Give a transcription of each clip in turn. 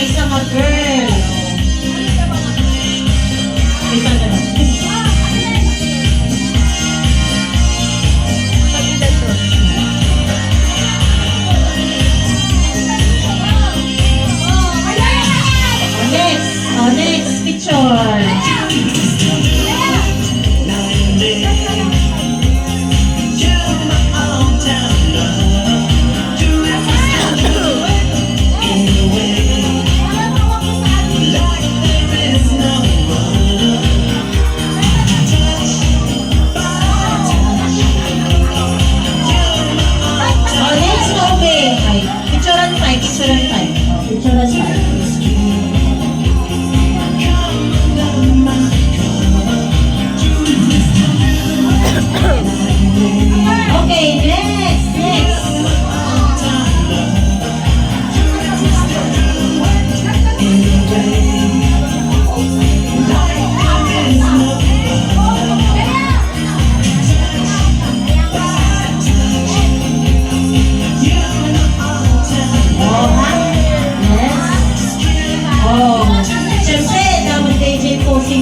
isa nga girl. Isa na lang. Next picture.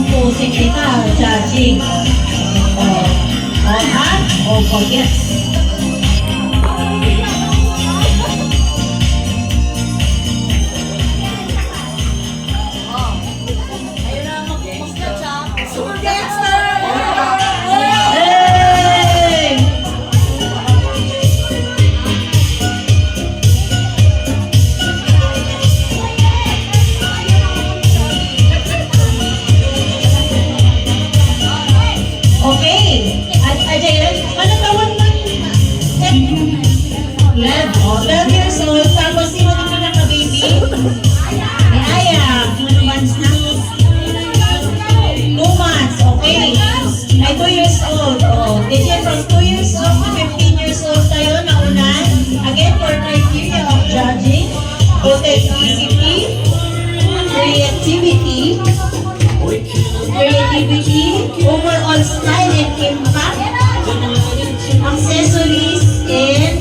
Posing kita, judging. Yes. Okay. At Ajay, ano tawag mo? 12 years old. Tapos sino dito naka-baby? May Aya. 2 months na? 2 months. Okay. Ay 2 years old. Oh. DJ from 2 years old to 15 years old tayo naunan. Again, for criteria of judging. Authenticity. Creativity, overall style and impact, accessories, and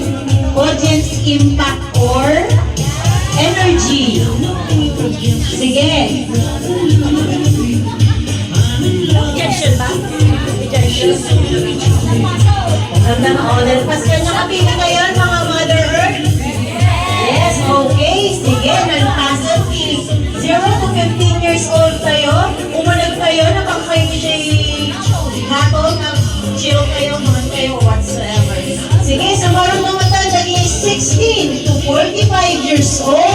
audience impact or energy. Sige. Rejection ba? Rejection. Ganda na order. Pascal na kapili ngayon, mga Mother Earth. Yes, okay. Sige, nalpasan fee. 0 to 15 years old kayo. Umalag kayo, nakakayo siya hatol, chill kayo, man kayo, whatsoever. Sige, sa marang mga mata, dyan is 16 to 45 years old.